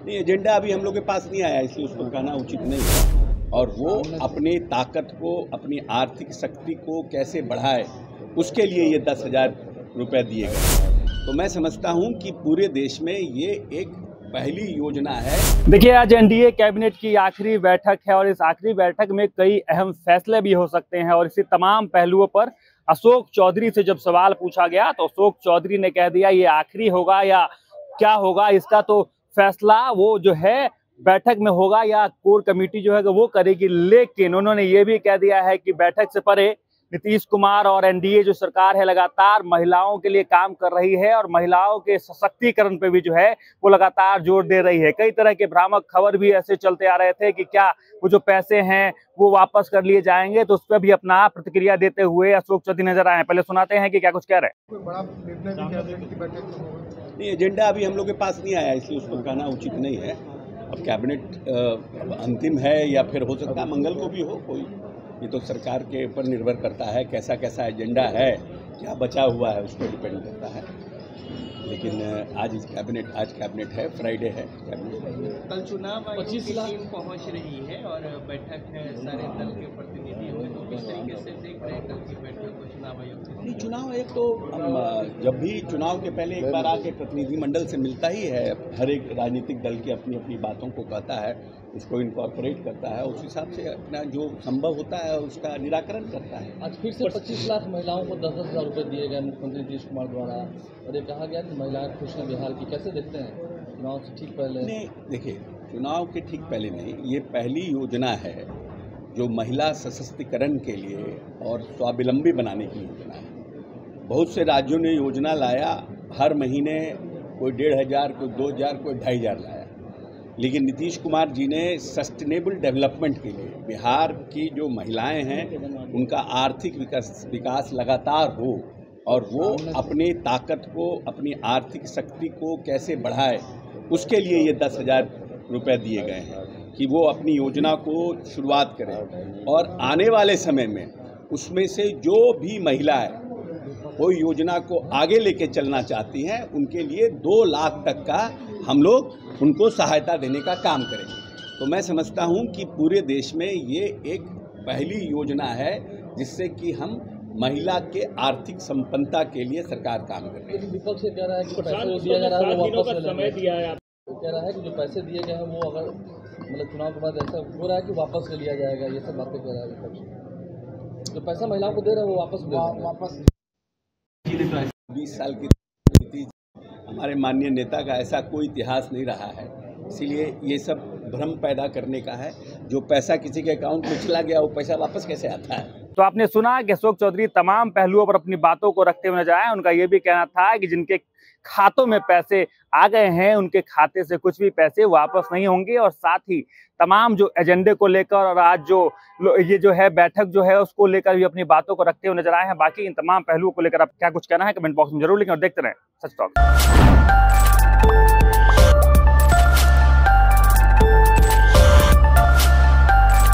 नहीं, एजेंडा अभी हम लोग के पास नहीं आया, इसलिए उसको कहना उचित नहीं है। और वो अपनी ताकत को, अपनी आर्थिक शक्ति को कैसे बढ़ाए, उसके लिए ये 10,000 रुपये दिए गए। तो मैं समझता हूँ कि पूरे देश में ये एक पहली योजना है। देखिए, आज एनडीए कैबिनेट की आखिरी बैठक है और इस आखिरी बैठक में कई अहम फैसले भी हो सकते हैं और इसी तमाम पहलुओं पर अशोक चौधरी से जब सवाल पूछा गया तो अशोक चौधरी ने कह दिया ये आखिरी होगा या क्या होगा, इसका तो फैसला वो जो है बैठक में होगा या कोर कमेटी जो है वो करेगी। लेकिन उन्होंने ये भी कह दिया है कि बैठक से परे नीतीश कुमार और एनडीए जो सरकार है लगातार महिलाओं के लिए काम कर रही है और महिलाओं के सशक्तिकरण पे भी जो है वो लगातार जोर दे रही है। कई तरह के भ्रामक खबर भी ऐसे चलते आ रहे थे कि क्या वो जो पैसे हैं वो वापस कर लिए जाएंगे, तो उस पर भी अपना प्रतिक्रिया देते हुए अशोक चौधरी नजर आए। पहले सुनाते हैं कि क्या कुछ कह रहे हैं। कोई बड़ा निर्णय भी कैबिनेट की बैठक में होगा? नहीं, एजेंडा अभी हम लोग के पास नहीं आया, इसलिए उसको कहना उचित नहीं है। अब कैबिनेट अंतिम है या फिर हो सकता है मंगल को भी हो कोई, ये तो सरकार के ऊपर निर्भर करता है। कैसा कैसा एजेंडा है, क्या बचा हुआ है, उस पर डिपेंड करता है। लेकिन आज कैबिनेट है, फ्राइडे है कैबिनेट। कल चुनाव आयोग की टीम पहुंच रही है और बैठक है, सारे दल के प्रतिनिधि होंगे, तो किस तरीके से देख रहे हैं कल की बैठक को चुनाव आयोग? नहीं, चुनाव आयोग तो जब भी चुनाव के पहले एक बार आके प्रतिनिधिमंडल से मिलता ही है। हर एक राजनीतिक दल की अपनी अपनी बातों को कहता है, उसको इनकॉर्पोरेट करता है, उस हिसाब से अपना जो संभव होता है उसका निराकरण करता है। आज फिर से 25 लाख महिलाओं को 10-10 हज़ार रुपये दिए गए मुख्यमंत्री नीतीश कुमार द्वारा और ये कहा गया कि महिलाएं खुश हैं बिहार की। कैसे देखते हैं चुनाव से ठीक पहले? नहीं, देखिए, चुनाव के ठीक पहले नहीं, ये पहली योजना है जो महिला सशक्तिकरण के लिए और स्वावलंबी बनाने की योजना है। बहुत से राज्यों ने योजना लाया, हर महीने कोई 1,500, कोई 2,000, कोई 2,500 लाया। लेकिन नीतीश कुमार जी ने सस्टेनेबल डेवलपमेंट के लिए बिहार की जो महिलाएं हैं उनका आर्थिक विकास लगातार हो और वो अपनी ताकत को, अपनी आर्थिक शक्ति को कैसे बढ़ाए, उसके लिए ये 10,000 रुपये दिए गए हैं कि वो अपनी योजना को शुरुआत करें। और आने वाले समय में उसमें से जो भी महिलाएं कोई योजना को आगे लेके चलना चाहती हैं उनके लिए 2 लाख तक का हम लोग उनको सहायता देने का काम करेंगे। तो मैं समझता हूं कि पूरे देश में ये एक पहली योजना है जिससे कि हम महिला के आर्थिक संपन्नता के लिए सरकार काम कर रही है। विपक्ष कह रहा है कि पैसे दिया जा रहा है वो वापस समय दिया है। वो कह रहा है कि जो पैसे दिए गए हैं वो अगर मतलब चुनाव के बाद ऐसा हो रहा है कि वापस ले लिया जाएगा, ये सब बातें कह रहा है विपक्ष। जो पैसा महिलाओं को दे रहे हैं वो वापस 20 साल की नीति हमारे माननीय नेता का ऐसा कोई इतिहास नहीं रहा है, इसीलिए ये सब भ्रम पैदा करने का है। जो पैसा किसी के अकाउंट में चला गया वो पैसा वापस कैसे आता है? तो आपने सुना कि अशोक चौधरी तमाम पहलुओं पर अपनी बातों को रखते हुए नजर आए। उनका ये भी कहना था कि जिनके खातों में पैसे आ गए हैं उनके खाते से कुछ भी पैसे वापस नहीं होंगे और साथ ही तमाम जो एजेंडे को लेकर और आज जो ये जो है बैठक जो है उसको लेकर भी अपनी बातों को रखते हुए नजर आए हैं। बाकी इन तमाम पहलुओं को लेकर आप क्या कुछ कहना है कमेंट बॉक्स में जरूर लिखें और देखते रहें सच टॉक।